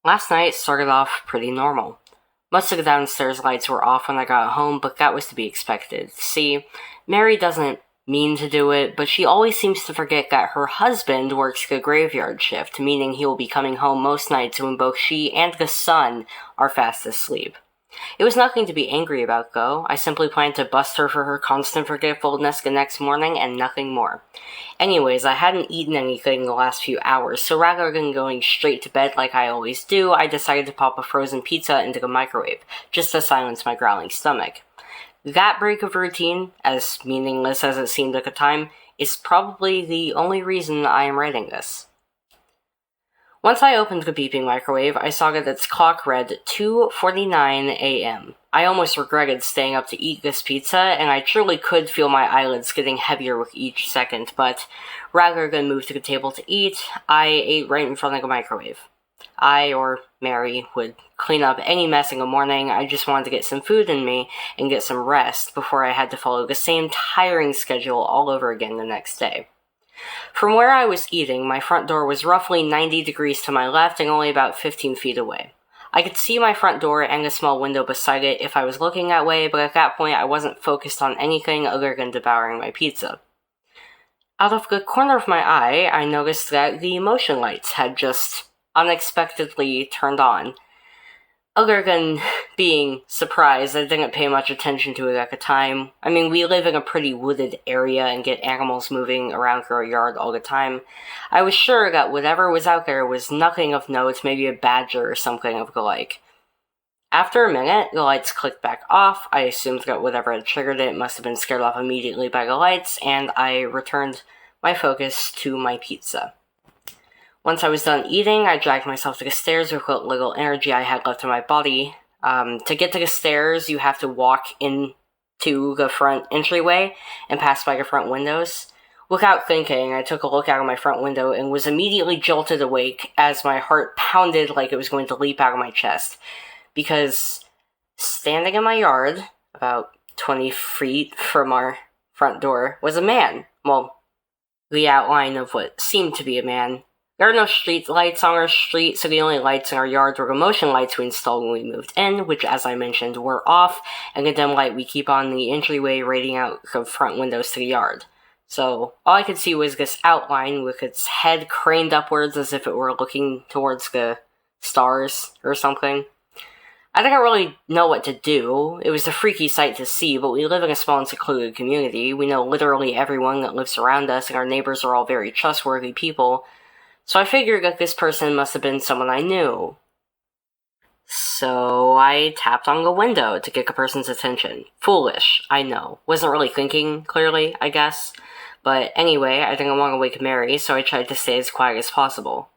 Last night started off pretty normal. Most of the downstairs lights were off when I got home, but that was to be expected. See, Mary doesn't mean to do it, but she always seems to forget that her husband works the graveyard shift, meaning he will be coming home most nights when both she and the son are fast asleep. It was nothing to be angry about, though. I simply planned to bust her for her constant forgetfulness the next morning and nothing more. Anyways, I hadn't eaten anything in the last few hours, so rather than going straight to bed like I always do, I decided to pop a frozen pizza into the microwave, just to silence my growling stomach. That break of routine, as meaningless as it seemed at the time, is probably the only reason I am writing this. Once I opened the beeping microwave, I saw that its clock read 2:49 a.m. I almost regretted staying up to eat this pizza, and I truly could feel my eyelids getting heavier with each second, but rather than move to the table to eat, I ate right in front of the microwave. I, or Mary, would clean up any mess in the morning. I just wanted to get some food in me and get some rest before I had to follow the same tiring schedule all over again the next day. From where I was eating, my front door was roughly 90 degrees to my left and only about 15 feet away. I could see my front door and a small window beside it if I was looking that way, but at that point I wasn't focused on anything other than devouring my pizza. Out of the corner of my eye, I noticed that the motion lights had just unexpectedly turned on. Other than being surprised, I didn't pay much attention to it at the time. I mean, we live in a pretty wooded area and get animals moving around our yard all the time. I was sure that whatever was out there was nothing of note, maybe a badger or something of the like. After a minute, the lights clicked back off. I assumed that whatever had triggered it must have been scared off immediately by the lights, and I returned my focus to my pizza. Once I was done eating, I dragged myself to the stairs with what little energy I had left in my body. To get to the stairs, you have to walk into the front entryway and pass by the front windows. Without thinking, I took a look out of my front window and was immediately jolted awake as my heart pounded like it was going to leap out of my chest. Because standing in my yard, about 20 feet from our front door, was a man. Well, the outline of what seemed to be a man. There are no street lights on our street, so the only lights in our yard were the motion lights we installed when we moved in, which, as I mentioned, were off, and the dim light we keep on the entryway radiating out the front windows to the yard. So, all I could see was this outline with its head craned upwards as if it were looking towards the stars or something. I didn't really know what to do. It was a freaky sight to see, but we live in a small and secluded community. We know literally everyone that lives around us, and our neighbors are all very trustworthy people. So I figured that this person must have been someone I knew. So I tapped on the window to get the person's attention. Foolish, I know. Wasn't really thinking clearly, I guess. But anyway, I didn't want to wake Mary, so I tried to stay as quiet as possible.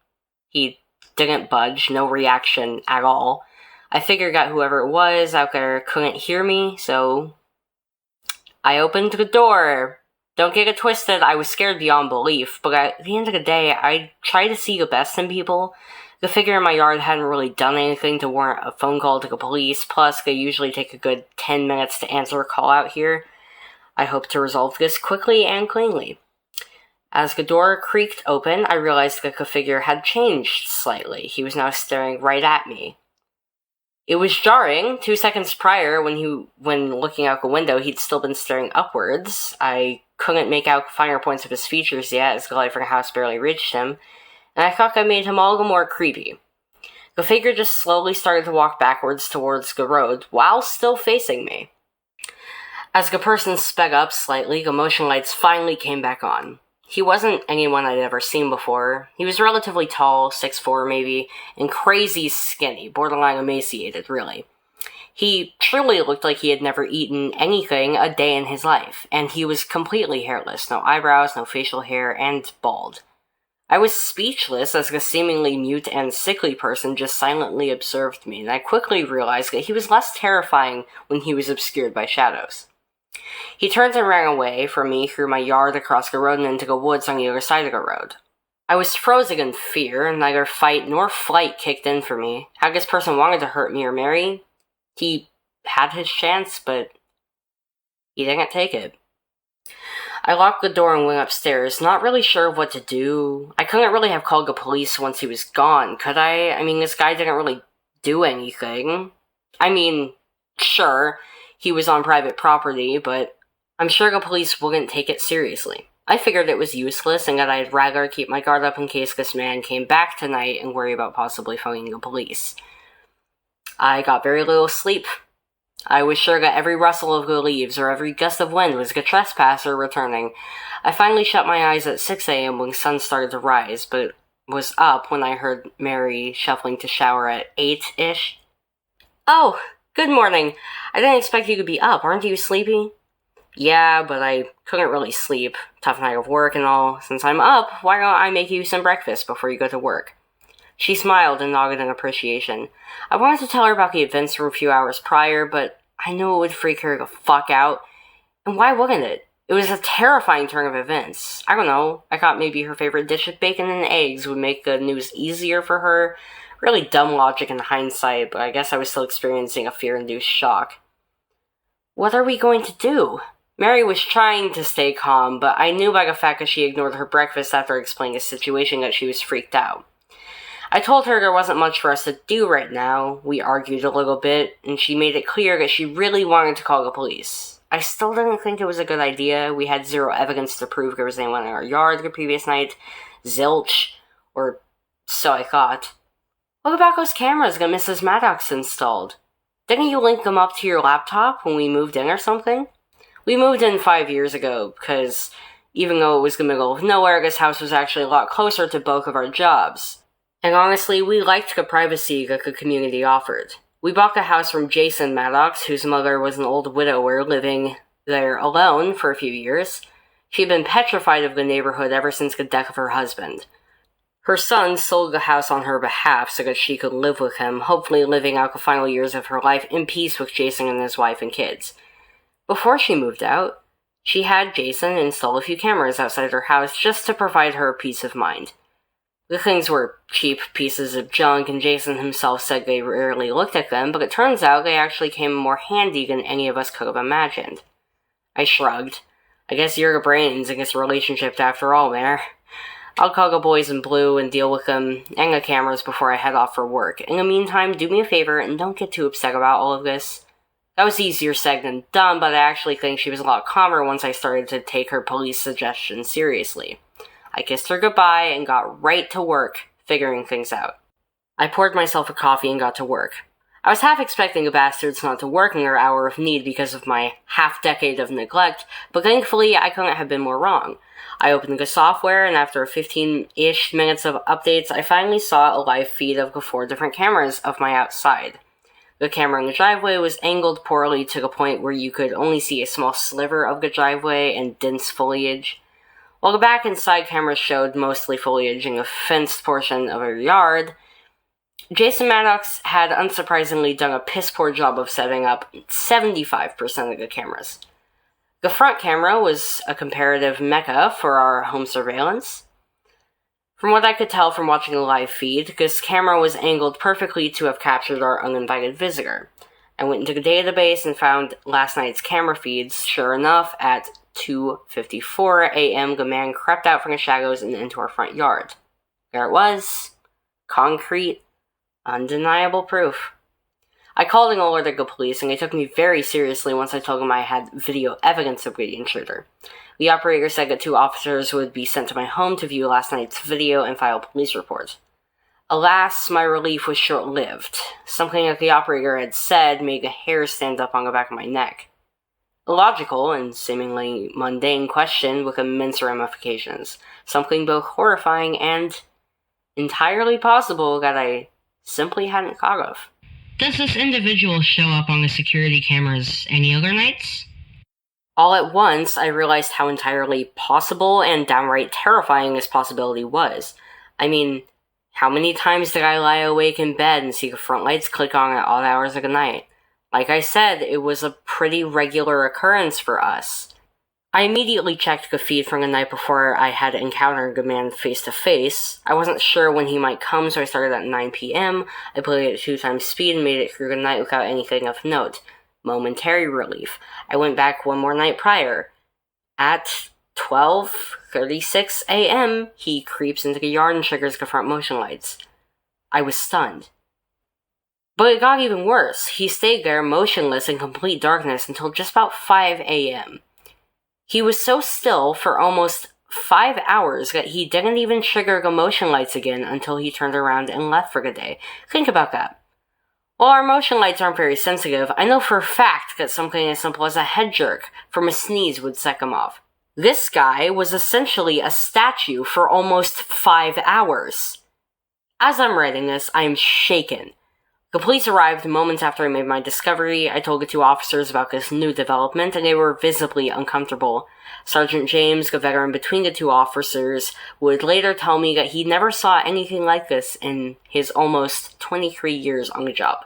He didn't budge, no reaction at all. I figured that whoever it was out there couldn't hear me, so I opened the door. Don't get it twisted, I was scared beyond belief, but at the end of the day, I try to see the best in people. The figure in my yard hadn't really done anything to warrant a phone call to the police, plus they usually take a good 10 minutes to answer a call out here. I hope to resolve this quickly and cleanly. As the door creaked open, I realized that the figure had changed slightly. He was now staring right at me. It was jarring. 2 seconds prior, when looking out the window, he'd still been staring upwards. I couldn't make out finer points of his features yet, as the light from the house barely reached him, and I thought that made him all the more creepy. The figure just slowly started to walk backwards towards the road, while still facing me. As the person sped up slightly, the motion lights finally came back on. He wasn't anyone I'd ever seen before. He was relatively tall, 6'4" maybe, and crazy skinny, borderline emaciated, really. He truly looked like he had never eaten anything a day in his life, and he was completely hairless, no eyebrows, no facial hair, and bald. I was speechless as the seemingly mute and sickly person just silently observed me, and I quickly realized that he was less terrifying when he was obscured by shadows. He turned and ran away from me through my yard, across the road, and into the woods on the other side of the road. I was frozen in fear, and neither fight nor flight kicked in for me. Had this person wanted to hurt me or Mary, he had his chance, but he didn't take it. I locked the door and went upstairs, not really sure what to do. I couldn't really have called the police once he was gone, could I? I mean, this guy didn't really do anything. I mean, sure, he was on private property, but I'm sure the police wouldn't take it seriously. I figured it was useless and that I'd rather keep my guard up in case this man came back tonight and worry about possibly phoning the police. I got very little sleep. I was sure that every rustle of the leaves or every gust of wind was a trespasser returning. I finally shut my eyes at 6 a.m. when the sun started to rise, but was up when I heard Mary shuffling to shower at 8-ish. "Oh, good morning. I didn't expect you to be up. Aren't you sleepy?" "Yeah, but I couldn't really sleep. Tough night of work and all. Since I'm up, why don't I make you some breakfast before you go to work?" She smiled and nodded in appreciation. I wanted to tell her about the events from a few hours prior, but I knew it would freak her the fuck out. And why wouldn't it? It was a terrifying turn of events. I don't know. I thought maybe her favorite dish of bacon and eggs would make the news easier for her. Really dumb logic in hindsight, but I guess I was still experiencing a fear-induced shock. "What are we going to do?" Mary was trying to stay calm, but I knew by the fact that she ignored her breakfast after explaining the situation that she was freaked out. I told her there wasn't much for us to do right now. We argued a little bit, and she made it clear that she really wanted to call the police. I still didn't think it was a good idea. We had zero evidence to prove there was anyone in our yard the previous night. Zilch. Or so I thought. "What about those cameras that Mrs. Maddox installed? Didn't you link them up to your laptop when we moved in or something?" "We moved in 5 years ago, because even though it was the middle of nowhere, this house was actually a lot closer to both of our jobs. And honestly, we liked the privacy that the community offered. We bought the house from Jason Maddox, whose mother was an old widower living there alone for a few years. She'd been petrified of the neighborhood ever since the death of her husband. Her son sold the house on her behalf so that she could live with him, hopefully living out the final years of her life in peace with Jason and his wife and kids. Before she moved out, she had Jason install a few cameras outside her house just to provide her peace of mind. The things were cheap pieces of junk, and Jason himself said they rarely looked at them, but it turns out they actually came more handy than any of us could have imagined. I shrugged. I guess you're the brains in this relationship after all, Mare. I'll call the boys in blue and deal with them and the cameras before I head off for work. In the meantime, do me a favor and don't get too upset about all of this. That was easier said than done, but I actually think she was a lot calmer once I started to take her police suggestion seriously. I kissed her goodbye and got right to work, figuring things out. I poured myself a coffee and got to work. I was half expecting the bastards not to work in their hour of need because of my half-decade of neglect, but thankfully I couldn't have been more wrong. I opened the software, and after 15-ish minutes of updates, I finally saw a live feed of the 4 different cameras of my outside. The camera in the driveway was angled poorly to the point where you could only see a small sliver of the driveway and dense foliage, while the back and side cameras showed mostly foliage in the fenced portion of our yard. Jason Maddox had unsurprisingly done a piss-poor job of setting up 75% of the cameras. The front camera was a comparative mecca for our home surveillance. From what I could tell from watching the live feed, this camera was angled perfectly to have captured our uninvited visitor. I went into the database and found last night's camera feeds. Sure enough, at 2:54 a.m., the man crept out from the shadows and into our front yard. There it was. Concrete, undeniable proof. I called and alerted the police, and they took me very seriously once I told them I had video evidence of the intruder. The operator said that 2 officers would be sent to my home to view last night's video and file a police report. Alas, my relief was short-lived. Something that the operator had said made the hair stand up on the back of my neck. A logical and seemingly mundane question with immense ramifications. Something both horrifying and entirely possible that I simply hadn't thought of. Does this individual show up on the security cameras any other nights? All at once, I realized how entirely possible and downright terrifying this possibility was. I mean, how many times did I lie awake in bed and see the front lights click on at odd hours of the night? Like I said, it was a pretty regular occurrence for us. I immediately checked the feed from the night before I had encountered the man face-to-face. I wasn't sure when he might come, so I started at 9 p.m. I played it at 2 times speed and made it through the night without anything of note. Momentary relief. I went back one more night prior. At 12:36 a.m., he creeps into the yard and triggers the front motion lights. I was stunned. But it got even worse. He stayed there motionless in complete darkness until just about 5 a.m. He was so still for almost 5 hours that he didn't even trigger the motion lights again until he turned around and left for the day. Think about that. While our motion lights aren't very sensitive, I know for a fact that something as simple as a head jerk from a sneeze would set them off. This guy was essentially a statue for almost 5 hours. As I'm writing this, I am shaken. The police arrived moments after I made my discovery. I told the two officers about this new development, and they were visibly uncomfortable. Sergeant James, the veteran between the two officers, would later tell me that he never saw anything like this in his almost 23 years on the job.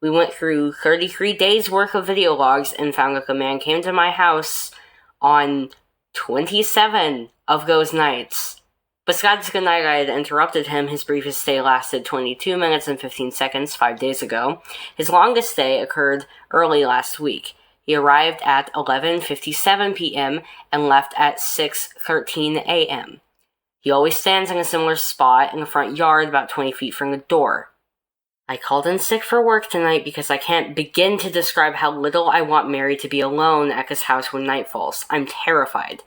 We went through 33 days worth of video logs and found that the man came to my house on 27 of those nights. Besides the night I had interrupted him, his briefest stay lasted 22 minutes and 15 seconds 5 days ago. His longest stay occurred early last week. He arrived at 11:57 p.m. and left at 6:13 a.m. He always stands in a similar spot in the front yard about 20 feet from the door. I called in sick for work tonight because I can't begin to describe how little I want Mary to be alone at this house when night falls. I'm terrified.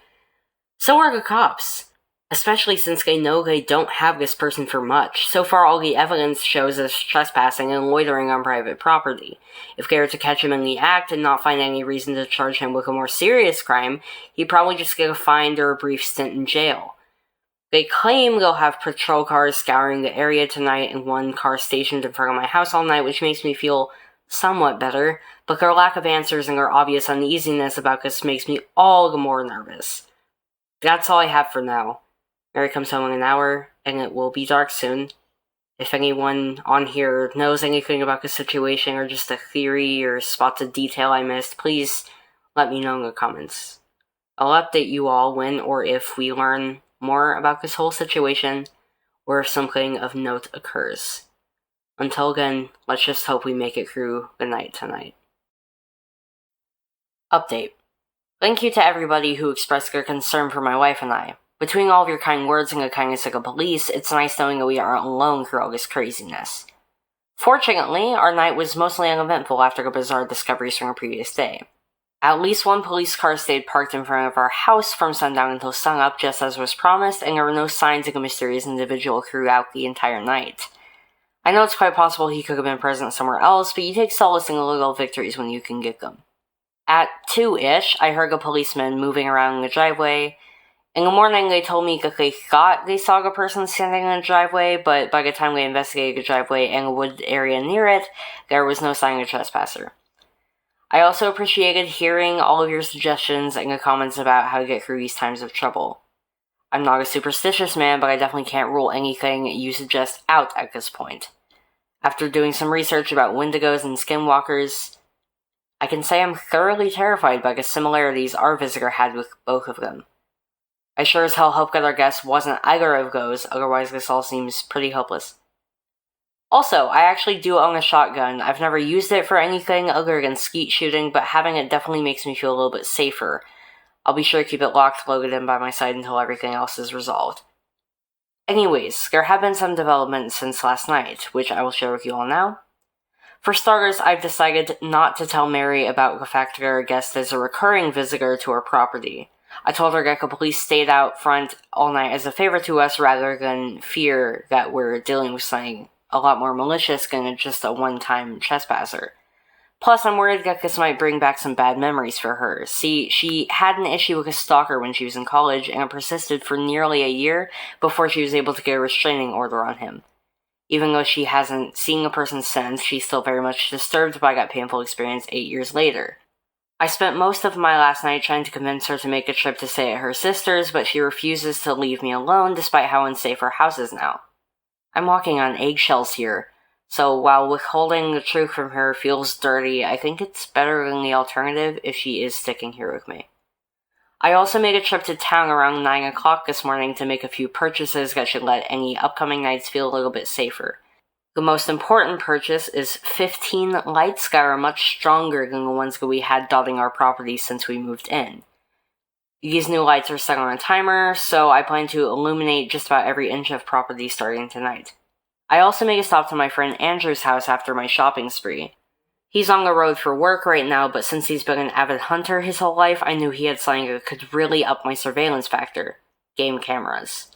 So are the cops. Especially since they know they don't have this person for much. So far, all the evidence shows us trespassing and loitering on private property. If they were to catch him in the act and not find any reason to charge him with a more serious crime, he'd probably just get a fine or a brief stint in jail. They claim they'll have patrol cars scouring the area tonight and one car stationed in front of my house all night, which makes me feel somewhat better, but their lack of answers and their obvious uneasiness about this makes me all the more nervous. That's all I have for now. Mary comes home in an hour, and it will be dark soon. If anyone on here knows anything about the situation, or just a theory, or spots a detail I missed, please let me know in the comments. I'll update you all when or if we learn more about this whole situation, or if something of note occurs. Until then, let's just hope we make it through the night tonight. Update. Thank you to everybody who expressed their concern for my wife and I. Between all of your kind words and the kindness of the police, it's nice knowing that we aren't alone through all this craziness. Fortunately, our night was mostly uneventful after the bizarre discoveries from the previous day. At least one police car stayed parked in front of our house from sundown until sunup, just as was promised, and there were no signs of a mysterious individual throughout the entire night. I know it's quite possible he could have been present somewhere else, but you take solace in the little victories when you can get them. At 2-ish, I heard a policeman moving around in the driveway. In the morning, they told me that they thought they saw a person standing in the driveway, but by the time they investigated the driveway and the wood area near it, there was no sign of a trespasser. I also appreciated hearing all of your suggestions and the comments about how to get through these times of trouble. I'm not a superstitious man, but I definitely can't rule anything you suggest out at this point. After doing some research about wendigos and skinwalkers, I can say I'm thoroughly terrified by the similarities our visitor had with both of them. I sure as hell hope that our guest wasn't either of those, otherwise this all seems pretty hopeless. Also, I actually do own a shotgun. I've never used it for anything other than skeet shooting, but having it definitely makes me feel a little bit safer. I'll be sure to keep it locked, loaded, and by my side until everything else is resolved. Anyways, there have been some developments since last night, which I will share with you all now. For starters, I've decided not to tell Mary about the fact that our guest is a recurring visitor to our property. I told her that the police stayed out front all night as a favor to us rather than fear that we're dealing with something a lot more malicious than just a one-time trespasser. Plus, I'm worried that this might bring back some bad memories for her. See, she had an issue with a stalker when she was in college, and it persisted for nearly a year before she was able to get a restraining order on him. Even though she hasn't seen the person since, she's still very much disturbed by that painful experience 8 years later. I spent most of my last night trying to convince her to make a trip to stay at her sister's, but she refuses to leave me alone despite how unsafe her house is now. I'm walking on eggshells here, so while withholding the truth from her feels dirty, I think it's better than the alternative if she is sticking here with me. I also made a trip to town around 9 o'clock this morning to make a few purchases that should let any upcoming nights feel a little bit safer. The most important purchase is 15 lights that are much stronger than the ones that we had dotting our property since we moved in. These new lights are set on a timer, so I plan to illuminate just about every inch of property starting tonight. I also make a stop to my friend Andrew's house after my shopping spree. He's on the road for work right now, but since he's been an avid hunter his whole life, I knew he had something that could really up my surveillance factor: game cameras.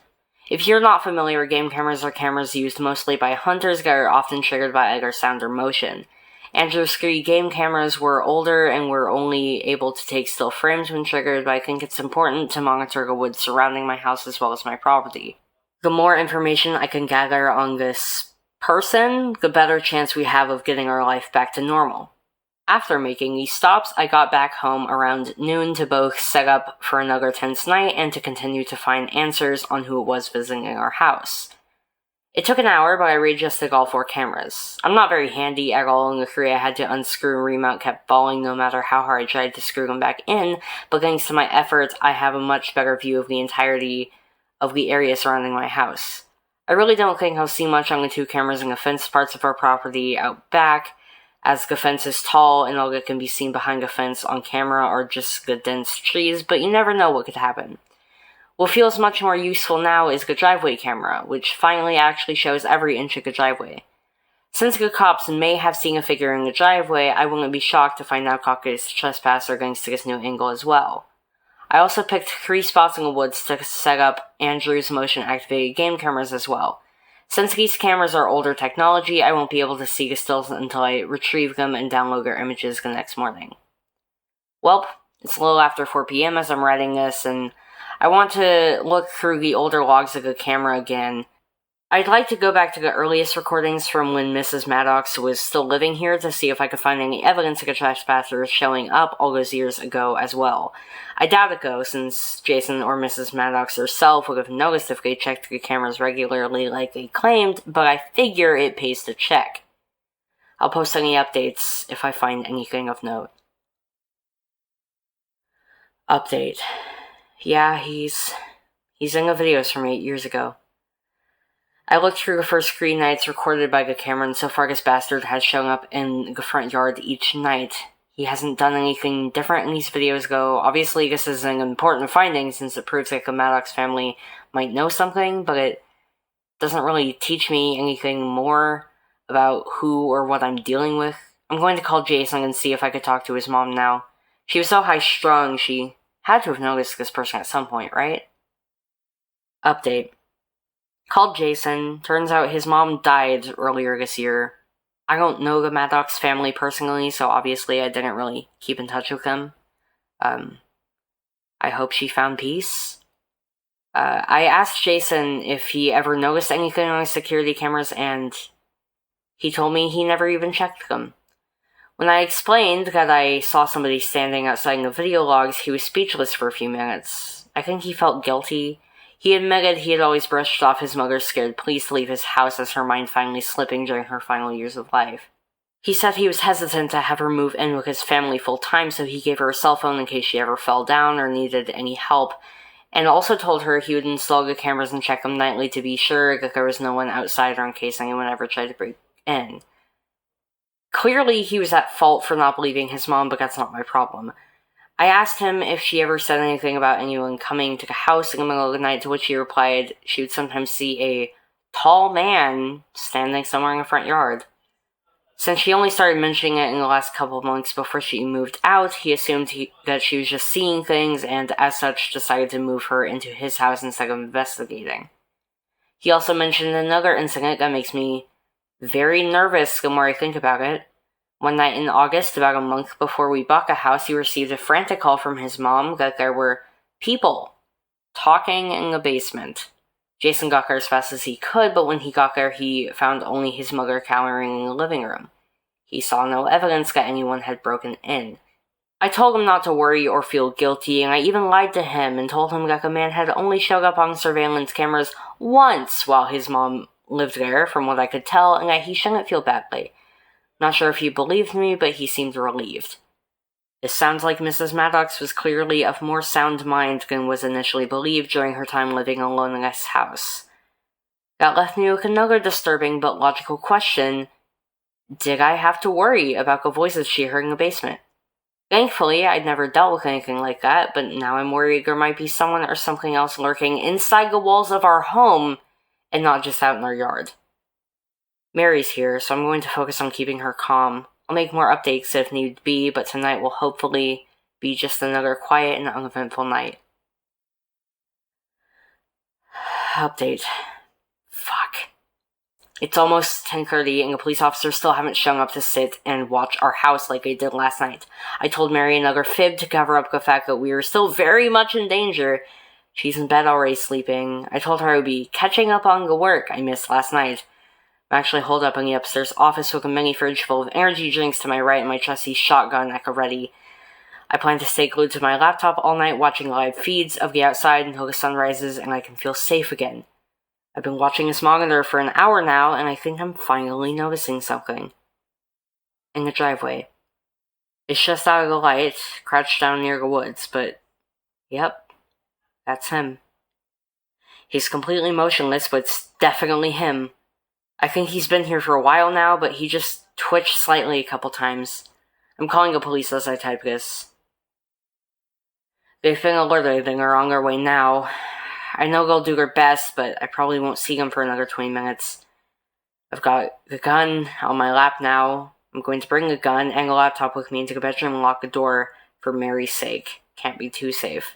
If you're not familiar, game cameras are cameras used mostly by hunters that are often triggered by either sound or motion. Andrew's 3 game cameras were older and were only able to take still frames when triggered, but I think it's important to monitor the woods surrounding my house as well as my property. The more information I can gather on this person, the better chance we have of getting our life back to normal. After making these stops, I got back home around noon to both set up for another tense night and to continue to find answers on who it was visiting our house. It took an hour, but I readjusted all 4 cameras. I'm not very handy at all, and the 3 I had to unscrew and remount kept falling no matter how hard I tried to screw them back in, but thanks to my efforts, I have a much better view of the entirety of the area surrounding my house. I really don't think I'll see much on the 2 cameras in the fenced parts of our property out back, as the fence is tall and all that can be seen behind the fence on camera are just the dense trees, but you never know what could happen. What feels much more useful now is the driveway camera, which finally actually shows every inch of the driveway. Since the cops may have seen a figure in the driveway, I wouldn't be shocked to find out Kaka is a trespasser thanks to this new angle as well. I also picked 3 spots in the woods to set up Andrew's motion-activated game cameras as well. Since these cameras are older technology, I won't be able to see the stills until I retrieve them and download their images the next morning. Welp, it's a little after 4 p.m. as I'm writing this, and I want to look through the older logs of the camera again. I'd like to go back to the earliest recordings from when Mrs. Maddox was still living here to see if I could find any evidence of a trespasser showing up all those years ago as well. I doubt it though, since Jason or Mrs. Maddox herself would have noticed if they checked the cameras regularly like they claimed, but I figure it pays to check. I'll post any updates if I find anything of note. Update. Yeah, he's in the videos from 8 years ago. I looked through the first 3 nights recorded by the camera, and so far this bastard has shown up in the front yard each night. He hasn't done anything different in these videos, though. Obviously, this is an important finding since it proves that the Maddox family might know something, but it doesn't really teach me anything more about who or what I'm dealing with. I'm going to call Jason and see if I could talk to his mom now. She was so high-strung, she had to have noticed this person at some point, right? Update. Called Jason. Turns out his mom died earlier this year. I don't know the Maddox family personally, so obviously I didn't really keep in touch with them. I hope she found peace. I asked Jason if he ever noticed anything on his security cameras, and he told me he never even checked them. When I explained that I saw somebody standing outside the video logs, he was speechless for a few minutes. I think he felt guilty. He admitted he had always brushed off his mother's scared pleas to leave his house as her mind finally slipping during her final years of life. He said he was hesitant to have her move in with his family full-time, so he gave her a cell phone in case she ever fell down or needed any help, and also told her he would install the cameras and check them nightly to be sure that there was no one outside or in case anyone ever tried to break in. Clearly, he was at fault for not believing his mom, but that's not my problem. I asked him if she ever said anything about anyone coming to the house in the middle of the night, to which he replied she would sometimes see a tall man standing somewhere in the front yard. Since she only started mentioning it in the last couple of months before she moved out, he assumed that she was just seeing things, and as such decided to move her into his house instead of investigating. He also mentioned another incident that makes me very nervous the more I think about it. One night in August, about a month before we bought the house, he received a frantic call from his mom that there were people talking in the basement. Jason got there as fast as he could, but when he got there, he found only his mother cowering in the living room. He saw no evidence that anyone had broken in. I told him not to worry or feel guilty, and I even lied to him and told him that the man had only showed up on surveillance cameras once while his mom lived there, from what I could tell, and that he shouldn't feel badly. Not sure if he believed me, but he seemed relieved. This sounds like Mrs. Maddox was clearly of more sound mind than was initially believed during her time living alone in this house. That left me with another disturbing but logical question. Did I have to worry about the voices she heard in the basement? Thankfully, I'd never dealt with anything like that, but now I'm worried there might be someone or something else lurking inside the walls of our home and not just out in our yard. Mary's here, so I'm going to focus on keeping her calm. I'll make more updates if need be, but tonight will hopefully be just another quiet and uneventful night. Update. Fuck. It's almost 10:30 and the police officers still haven't shown up to sit and watch our house like they did last night. I told Mary another fib to cover up the fact that we were still very much in danger. She's in bed already sleeping. I told her I would be catching up on the work I missed last night. I'm actually holed up in the upstairs office with a mini fridge full of energy drinks to my right and my trusty shotgun at the ready. I plan to stay glued to my laptop all night watching live feeds of the outside until the sun rises and I can feel safe again. I've been watching this monitor for an hour now, and I think I'm finally noticing something. In the driveway. It's just out of the light, crouched down near the woods, but yep, that's him. He's completely motionless, but it's definitely him. I think he's been here for a while now, but he just twitched slightly a couple times. I'm calling the police as I type this. They've been alerted and are on their way now. I know they'll do their best, but I probably won't see them for another 20 minutes. I've got the gun on my lap now. I'm going to bring the gun and the laptop with me into the bedroom and lock the door for Mary's sake. Can't be too safe.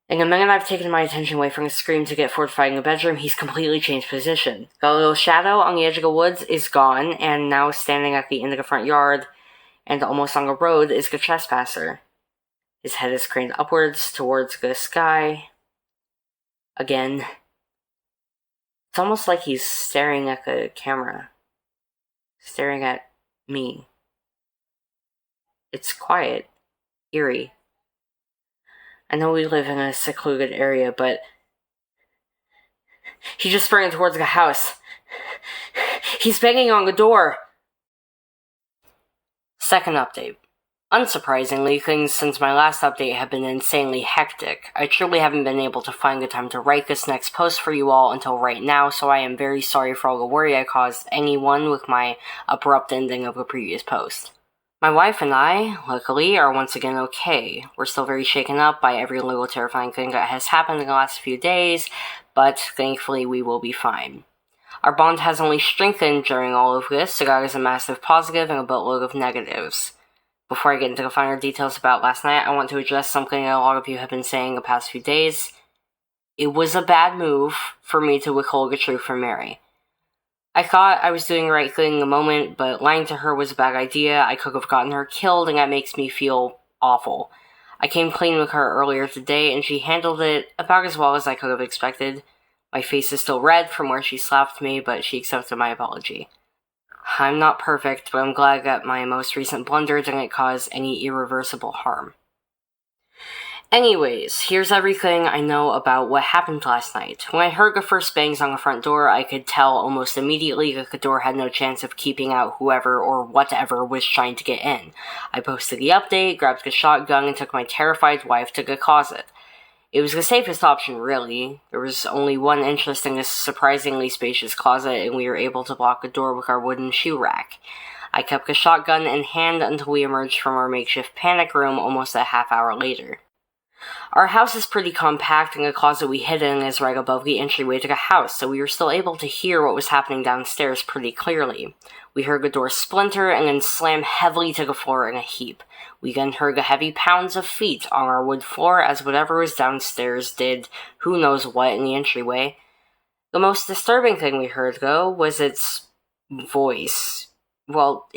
In a minute I've taken my attention away from the scream to get fortified in the bedroom, he's completely changed position. The little shadow on the edge of the woods is gone, and now standing at the end of the front yard and almost on the road is the trespasser. His head is craned upwards towards the sky. Again. It's almost like he's staring at the camera. Staring at me. It's quiet. Eerie. I know we live in a secluded area, but he just sprang towards the house. He's banging on the door. Second update. Unsurprisingly, things since my last update have been insanely hectic. I truly haven't been able to find the time to write this next post for you all until right now, so I am very sorry for all the worry I caused anyone with my abrupt ending of the previous post. My wife and I, luckily, are once again okay. We're still very shaken up by every little terrifying thing that has happened in the last few days, but thankfully we will be fine. Our bond has only strengthened during all of this, so that is a massive positive and a boatload of negatives. Before I get into the finer details about last night, I want to address something that a lot of you have been saying the past few days. It was a bad move for me to withhold the truth from Mary. I thought I was doing the right thing in the moment, but lying to her was a bad idea. I could have gotten her killed, and that makes me feel awful. I came clean with her earlier today, and she handled it about as well as I could have expected. My face is still red from where she slapped me, but she accepted my apology. I'm not perfect, but I'm glad that my most recent blunder didn't cause any irreversible harm. Anyways, here's everything I know about what happened last night. When I heard the first bangs on the front door, I could tell almost immediately that the door had no chance of keeping out whoever or whatever was trying to get in. I posted the update, grabbed the shotgun, and took my terrified wife to the closet. It was the safest option, really. There was only one entrance in this surprisingly spacious closet, and we were able to block the door with our wooden shoe rack. I kept the shotgun in hand until we emerged from our makeshift panic room almost a half hour later. Our house is pretty compact, and the closet we hid in is right above the entryway to the house, so we were still able to hear what was happening downstairs pretty clearly. We heard the door splinter and then slam heavily to the floor in a heap. We then heard the heavy pounds of feet on our wood floor as whatever was downstairs did who knows what in the entryway. The most disturbing thing we heard, though, was its voice. Well,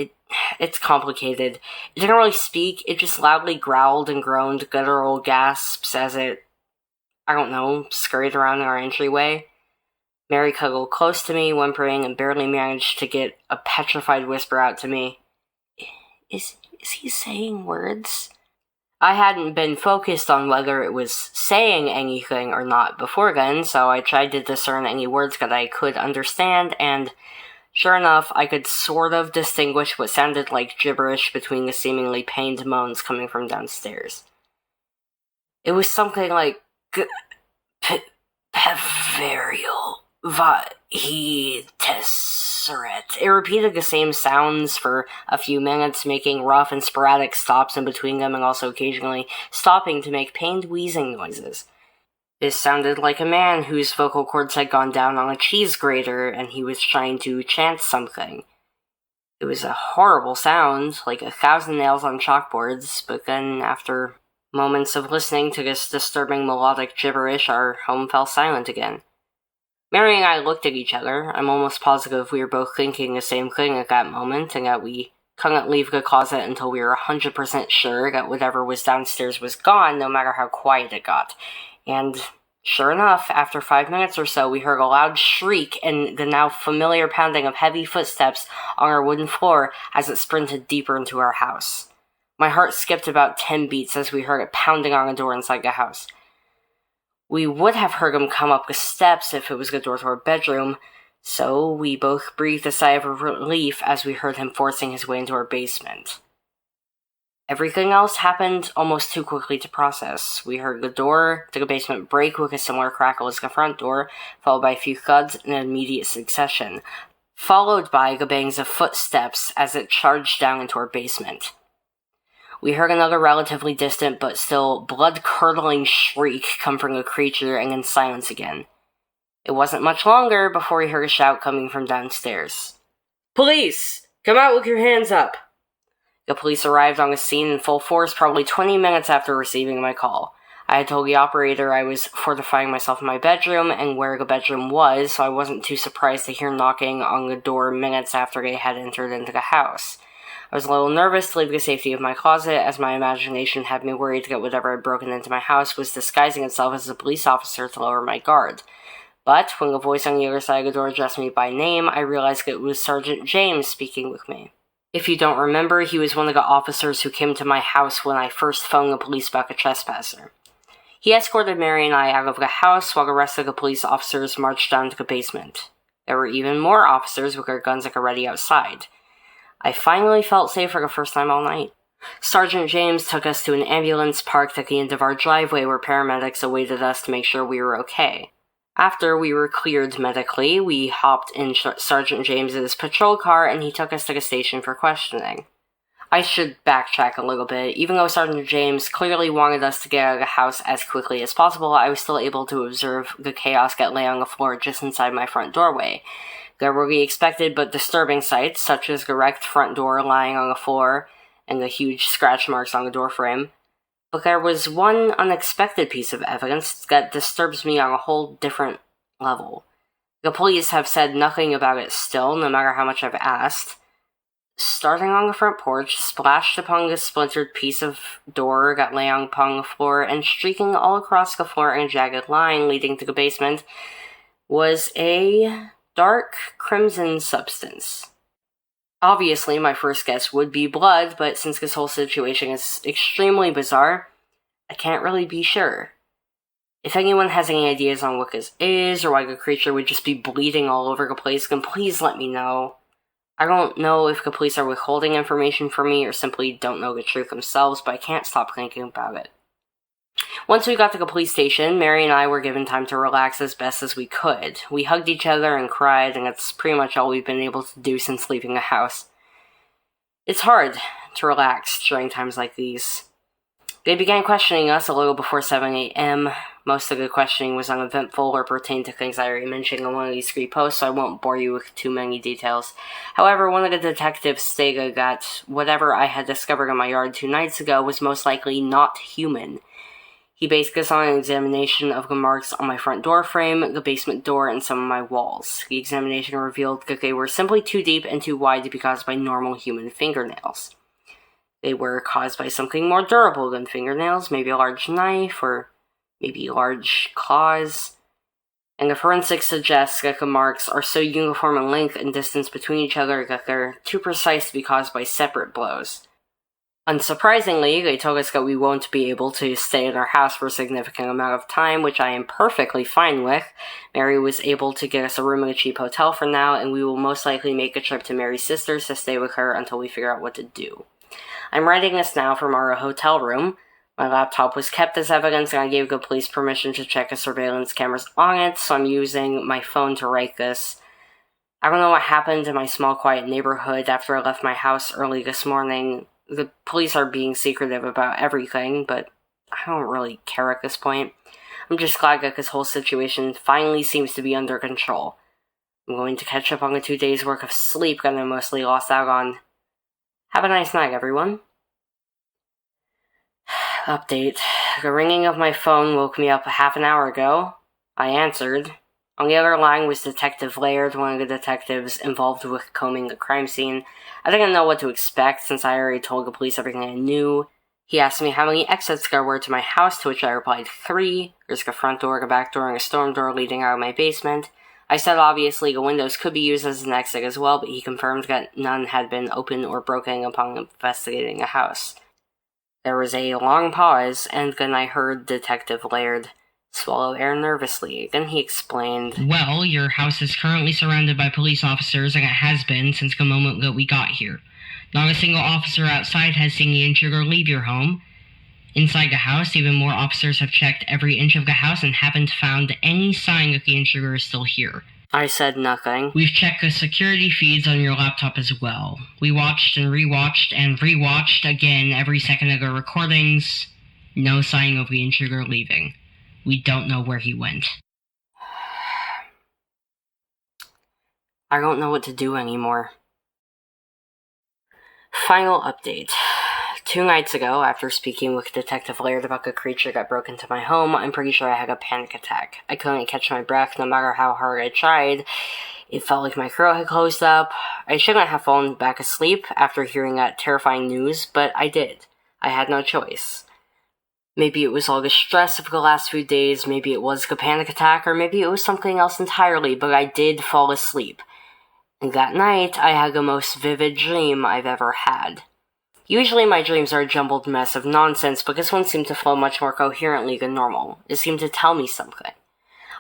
it's complicated. It didn't really speak, it just loudly growled and groaned guttural gasps as it, scurried around in our entryway. Mary cuddled close to me, whimpering, and barely managed to get a petrified whisper out to me. Is he saying words? I hadn't been focused on whether it was saying anything or not before then, so I tried to discern any words that I could understand, and sure enough, I could sort of distinguish what sounded like gibberish between the seemingly pained moans coming from downstairs. It was something like Peverial Vahites answer it. It repeated the same sounds for a few minutes, making rough and sporadic stops in between them and also occasionally stopping to make pained wheezing noises. This sounded like a man whose vocal cords had gone down on a cheese grater and he was trying to chant something. It was a horrible sound, like 1,000 nails on chalkboards, but then after moments of listening to this disturbing melodic gibberish, our home fell silent again. Mary and I looked at each other. I'm almost positive we were both thinking the same thing at that moment, and that we couldn't leave the closet until we were 100% sure that whatever was downstairs was gone, no matter how quiet it got. And sure enough, after 5 minutes or so, we heard a loud shriek and the now familiar pounding of heavy footsteps on our wooden floor as it sprinted deeper into our house. My heart skipped about 10 beats as we heard it pounding on the door inside the house. We would have heard him come up the steps if it was the door to our bedroom, so we both breathed a sigh of relief as we heard him forcing his way into our basement. Everything else happened almost too quickly to process. We heard the door to the basement break with a similar crackle as the front door, followed by a few thuds in immediate succession, followed by the bangs of footsteps as it charged down into our basement. We heard another relatively distant but still blood-curdling shriek come from the creature, and then silence again. It wasn't much longer before we heard a shout coming from downstairs. "Police! Come out with your hands up!" The police arrived on the scene in full force probably 20 minutes after receiving my call. I had told the operator I was fortifying myself in my bedroom and where the bedroom was, so I wasn't too surprised to hear knocking on the door minutes after they had entered into the house. I was a little nervous to leave the safety of my closet, as my imagination had me worried that whatever had broken into my house was disguising itself as a police officer to lower my guard. But when the voice on the other side of the door addressed me by name, I realized that it was Sergeant James speaking with me. If you don't remember, he was one of the officers who came to my house when I first phoned the police about a trespasser. He escorted Mary and I out of the house while the rest of the police officers marched down to the basement. There were even more officers with their guns at the ready outside. I finally felt safe for the first time all night. Sergeant James took us to an ambulance parked at the end of our driveway where paramedics awaited us to make sure we were okay. After we were cleared medically, we hopped in Sergeant James's patrol car and he took us to the station for questioning. I should backtrack a little bit. Even though Sergeant James clearly wanted us to get out of the house as quickly as possible, I was still able to observe the chaos that lay on the floor just inside my front doorway. There were the expected but disturbing sights, such as the wrecked front door lying on the floor and the huge scratch marks on the doorframe. But there was one unexpected piece of evidence that disturbs me on a whole different level. The police have said nothing about it still, no matter how much I've asked. Starting on the front porch, splashed upon the splintered piece of door that lay upon the floor, and streaking all across the floor in a jagged line leading to the basement, was a dark crimson substance. Obviously, my first guess would be blood, but since this whole situation is extremely bizarre, I can't really be sure. If anyone has any ideas on what this is, or why the creature would just be bleeding all over the place, then please let me know. I don't know if the police are withholding information from me, or simply don't know the truth themselves, but I can't stop thinking about it. Once we got to the police station, Mary and I were given time to relax as best as we could. We hugged each other and cried, and that's pretty much all we've been able to do since leaving the house. It's hard to relax during times like these. They began questioning us a little before 7 a.m. Most of the questioning was uneventful or pertained to things I already mentioned in one of these 3 posts, so I won't bore you with too many details. However, one of the detectives stated that whatever I had discovered in my yard 2 nights ago was most likely not human. He based this on an examination of the marks on my front door frame, the basement door, and some of my walls. The examination revealed that they were simply too deep and too wide to be caused by normal human fingernails. They were caused by something more durable than fingernails, maybe a large knife, or maybe large claws. And the forensics suggests that the marks are so uniform in length and distance between each other that they're too precise to be caused by separate blows. Unsurprisingly, they told us that we won't be able to stay in our house for a significant amount of time, which I am perfectly fine with. Mary was able to get us a room in a cheap hotel for now, and we will most likely make a trip to Mary's sister's to stay with her until we figure out what to do. I'm writing this now from our hotel room. My laptop was kept as evidence, and I gave the police permission to check the surveillance cameras on it, so I'm using my phone to write this. I don't know what happened in my small, quiet neighborhood after I left my house early this morning. The police are being secretive about everything, but I don't really care at this point. I'm just glad that this whole situation finally seems to be under control. I'm going to catch up on the 2 days' worth of sleep that I mostly lost out on. Have a nice night, everyone. Update. The ringing of my phone woke me up a half an hour ago. I answered. On the other line was Detective Laird, one of the detectives involved with combing the crime scene. I didn't know what to expect since I already told the police everything I knew. He asked me how many exits there were to my house, to which I replied 3. There's the front door, the back door, and a storm door leading out of my basement. I said obviously the windows could be used as an exit as well, but he confirmed that none had been opened or broken upon investigating the house. There was a long pause, and then I heard Detective Laird swallow air nervously. Then he explained, "Well, your house is currently surrounded by police officers, and it has been since the moment that we got here. Not a single officer outside has seen the intruder leave your home. Inside the house, even more officers have checked every inch of the house and haven't found any sign that the intruder is still here." I said nothing. "We've checked the security feeds on your laptop as well. We watched and rewatched again every second of the recordings. No sign of the intruder leaving. We don't know where he went." I don't know what to do anymore. Final update. 2 nights ago, after speaking with Detective Laird about the creature that broke into my home, I'm pretty sure I had a panic attack. I couldn't catch my breath no matter how hard I tried. It felt like my throat had closed up. I shouldn't have fallen back asleep after hearing that terrifying news, but I did. I had no choice. Maybe it was all the stress of the last few days, maybe it was the panic attack, or maybe it was something else entirely, but I did fall asleep. And that night, I had the most vivid dream I've ever had. Usually my dreams are a jumbled mess of nonsense, but this one seemed to flow much more coherently than normal. It seemed to tell me something.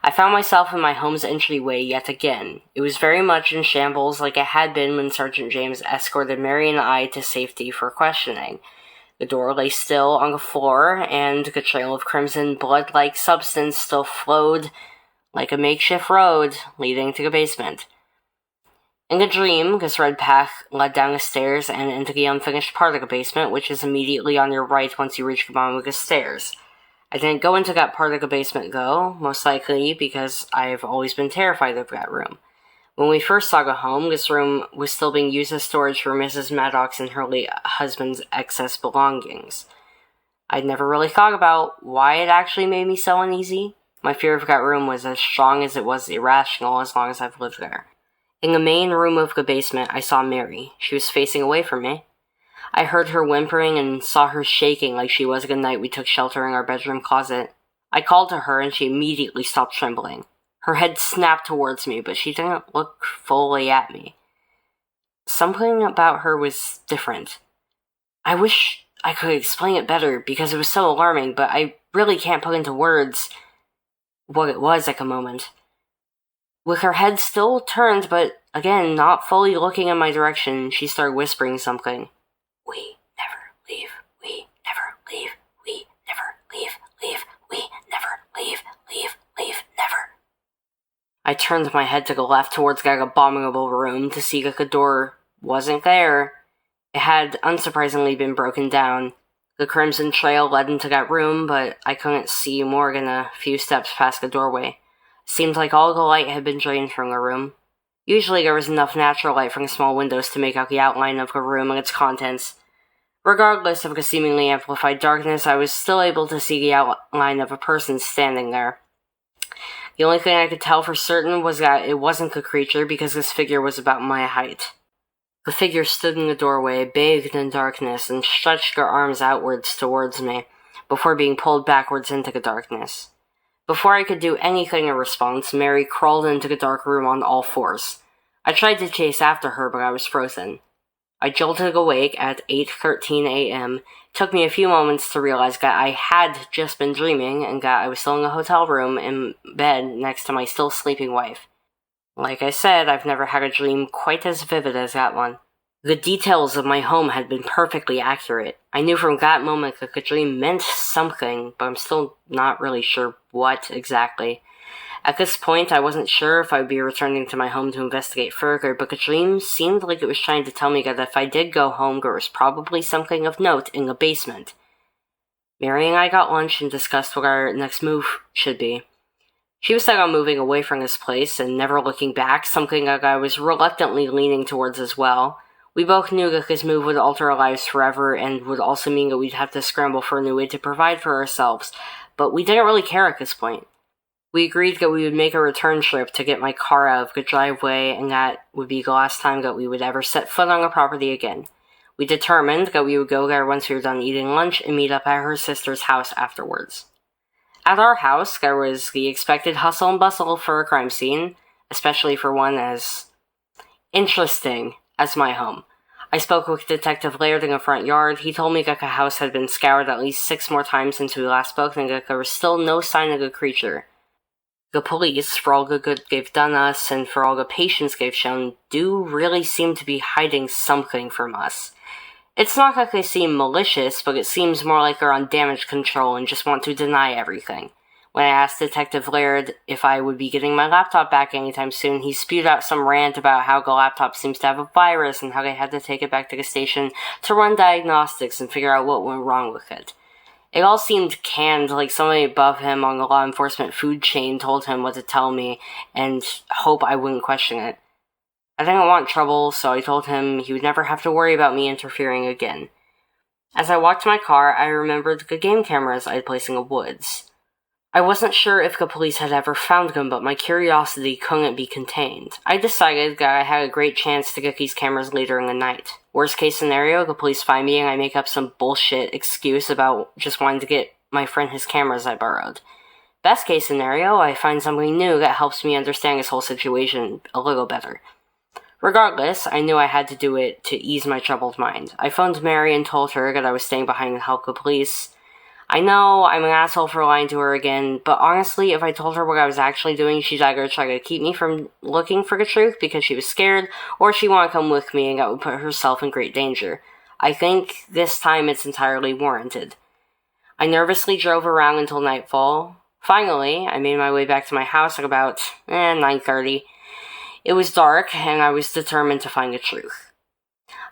I found myself in my home's entryway yet again. It was very much in shambles like it had been when Sergeant James escorted Mary and I to safety for questioning. The door lay still on the floor, and the trail of crimson blood-like substance still flowed like a makeshift road leading to the basement. In the dream, this red path led down the stairs and into the unfinished part of the basement, which is immediately on your right once you reach the bottom of the stairs. I didn't go into that part of the basement, though, most likely because I've always been terrified of that room. When we first saw the home, this room was still being used as storage for Mrs. Maddox and her late husband's excess belongings. I'd never really thought about why it actually made me so uneasy. My fear of that room was as strong as it was irrational as long as I've lived there. In the main room of the basement, I saw Mary. She was facing away from me. I heard her whimpering and saw her shaking like she was the night we took shelter in our bedroom closet. I called to her and she immediately stopped trembling. Her head snapped towards me, but she didn't look fully at me. Something about her was different. I wish I could explain it better because it was so alarming, but I really can't put into words what it was at the moment. With her head still turned, but again, not fully looking in my direction, she started whispering something. "We never leave, we never leave, we never leave, we never leave, never." I turned my head to the left towards that abominable room to see that the door wasn't there. It had unsurprisingly been broken down. The crimson trail led into that room, but I couldn't see more than a few steps past the doorway. Seemed like all the light had been drained from the room. Usually there was enough natural light from the small windows to make out the outline of the room and its contents. Regardless of the seemingly amplified darkness, I was still able to see the outline of a person standing there. The only thing I could tell for certain was that it wasn't the creature because this figure was about my height. The figure stood in the doorway, bathed in darkness, and stretched their arms outwards towards me, before being pulled backwards into the darkness. Before I could do anything in response, Mary crawled into the dark room on all fours. I tried to chase after her, but I was frozen. I jolted awake at 8:13 a.m. It took me a few moments to realize that I had just been dreaming and that I was still in a hotel room in bed next to my still sleeping wife. Like I said, I've never had a dream quite as vivid as that one. The details of my home had been perfectly accurate. I knew from that moment that the dream meant something, but I'm still not really sure what exactly. At this point, I wasn't sure if I would be returning to my home to investigate further, but the dream seemed like it was trying to tell me that if I did go home, there was probably something of note in the basement. Mary and I got lunch and discussed what our next move should be. She was set on moving away from this place and never looking back, something that I was reluctantly leaning towards as well. We both knew that this move would alter our lives forever and would also mean that we'd have to scramble for a new way to provide for ourselves, but we didn't really care at this point. We agreed that we would make a return trip to get my car out of the driveway, and that would be the last time that we would ever set foot on the property again. We determined that we would go there once we were done eating lunch and meet up at her sister's house afterwards. At our house, there was the expected hustle and bustle for a crime scene, especially for one as interesting as my home. I spoke with Detective Laird in the front yard. He told me that the house had been scoured at least 6 more times since we last spoke, and that there was still no sign of the creature. The police, for all the good they've done us and for all the patience they've shown, do really seem to be hiding something from us. It's not like they seem malicious, but it seems more like they're on damage control and just want to deny everything. When I asked Detective Laird if I would be getting my laptop back anytime soon, he spewed out some rant about how the laptop seems to have a virus and how they had to take it back to the station to run diagnostics and figure out what went wrong with it. It all seemed canned, like somebody above him on the law enforcement food chain told him what to tell me, and hope I wouldn't question it. I didn't want trouble, so I told him he would never have to worry about me interfering again. As I walked to my car, I remembered the game cameras I had placed in the woods. I wasn't sure if the police had ever found them, but my curiosity couldn't be contained. I decided that I had a great chance to get these cameras later in the night. Worst case scenario, the police find me and I make up some bullshit excuse about just wanting to get my friend his cameras I borrowed. Best case scenario, I find something new that helps me understand this whole situation a little better. Regardless, I knew I had to do it to ease my troubled mind. I phoned Mary and told her that I was staying behind to help the police. I know I'm an asshole for lying to her again, but honestly, if I told her what I was actually doing, she'd either try to keep me from looking for the truth because she was scared, or she wanted to come with me and that would put herself in great danger. I think this time it's entirely warranted. I nervously drove around until nightfall. Finally, I made my way back to my house at about 9:30. It was dark, and I was determined to find the truth.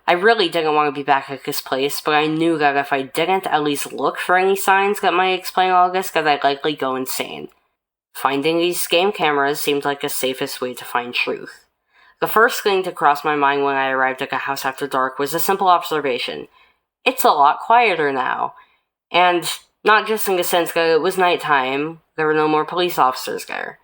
I really didn't want to be back at this place, but I knew that if I didn't at least look for any signs that might explain all this, that I'd likely go insane. Finding these game cameras seemed like the safest way to find truth. The first thing to cross my mind when I arrived at the house after dark was a simple observation. It's a lot quieter now. And not just in the sense that it was nighttime, there were no more police officers there.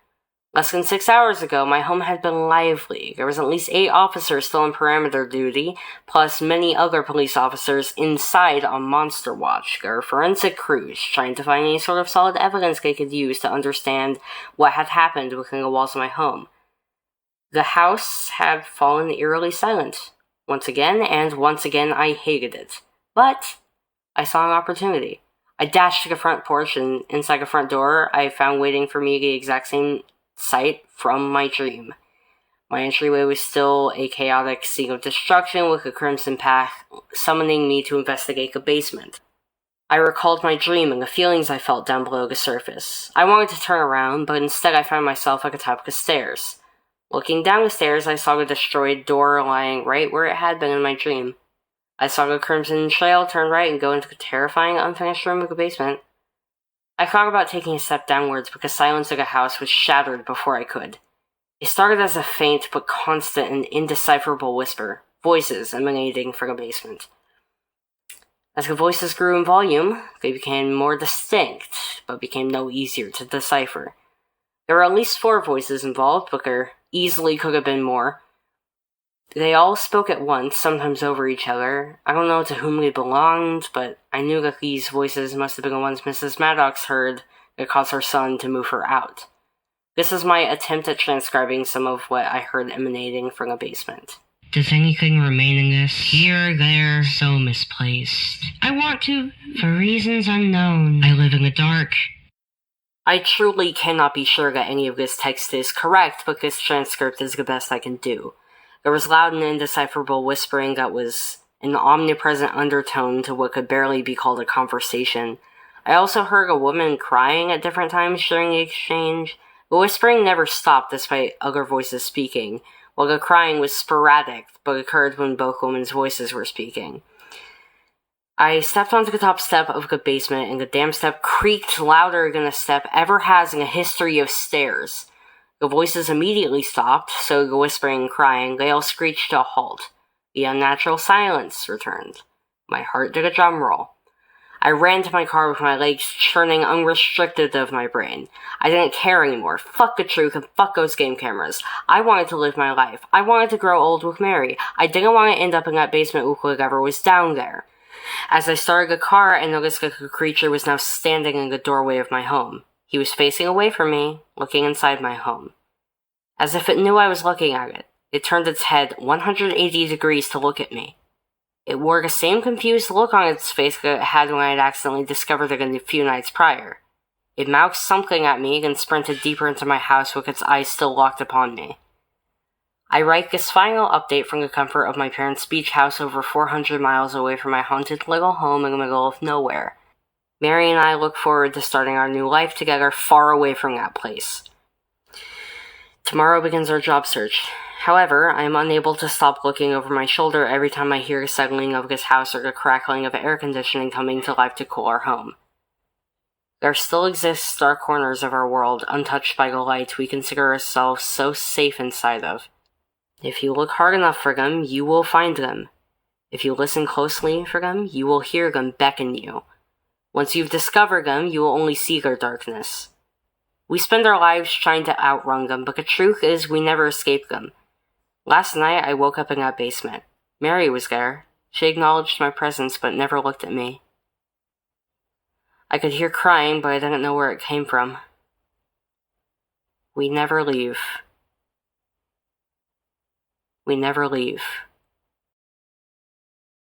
Less than 6 hours ago, my home had been lively. There was at least 8 officers still on perimeter duty, plus many other police officers inside on monster watch. There were forensic crews trying to find any sort of solid evidence they could use to understand what had happened within the walls of my home. The house had fallen eerily silent. Once again, and once again I hated it. But I saw an opportunity. I dashed to the front porch, and inside the front door, I found waiting for me the exact same sight from my dream. My entryway was still a chaotic scene of destruction with a crimson path summoning me to investigate the basement. I recalled my dream and the feelings I felt down below the surface. I wanted to turn around, but instead I found myself at the top of the stairs. Looking down the stairs, I saw the destroyed door lying right where it had been in my dream. I saw the crimson trail turn right and go into the terrifying unfinished room of the basement. I thought about taking a step downwards, but the silence of the house was shattered before I could. It started as a faint but constant and indecipherable whisper, voices emanating from the basement. As the voices grew in volume, they became more distinct, but became no easier to decipher. There were at least 4 voices involved, but there easily could have been more. They all spoke at once, sometimes over each other. I don't know to whom they belonged, but I knew that these voices must have been the ones Mrs. Maddox heard that caused her son to move her out. This is my attempt at transcribing some of what I heard emanating from the basement. Does anything remain in this? Here, there, so misplaced. I want to, for reasons unknown. I live in the dark. I truly cannot be sure that any of this text is correct, but this transcript is the best I can do. There was loud and indecipherable whispering that was an omnipresent undertone to what could barely be called a conversation. I also heard a woman crying at different times during the exchange. The whispering never stopped despite other voices speaking, while the crying was sporadic but occurred when both women's voices were speaking. I stepped onto the top step of the basement, and the damn step creaked louder than a step ever has in a history of stairs. The voices immediately stopped, so the whispering and crying, they all screeched to a halt. The unnatural silence returned. My heart did a drum roll. I ran to my car with my legs churning unrestricted of my brain. I didn't care anymore. Fuck the truth and fuck those game cameras. I wanted to live my life. I wanted to grow old with Mary. I didn't want to end up in that basement with whatever was down there. As I started the car, I noticed that the creature was now standing in the doorway of my home. He was facing away from me, looking inside my home. As if it knew I was looking at it, it turned its head 180 degrees to look at me. It wore the same confused look on its face that it had when I had accidentally discovered it a few nights prior. It mouthed something at me, then sprinted deeper into my house with its eyes still locked upon me. I write this final update from the comfort of my parents' beach house over 400 miles away from my haunted little home in the middle of nowhere. Mary and I look forward to starting our new life together far away from that place. Tomorrow begins our job search. However, I am unable to stop looking over my shoulder every time I hear the settling of this house or the crackling of air conditioning coming to life to cool our home. There still exists dark corners of our world untouched by the light we consider ourselves so safe inside of. If you look hard enough for them, you will find them. If you listen closely for them, you will hear them beckon you. Once you've discovered them, you will only see their darkness. We spend our lives trying to outrun them, but the truth is we never escape them. Last night, I woke up in that basement. Mary was there. She acknowledged my presence, but never looked at me. I could hear crying, but I didn't know where it came from. We never leave. We never leave.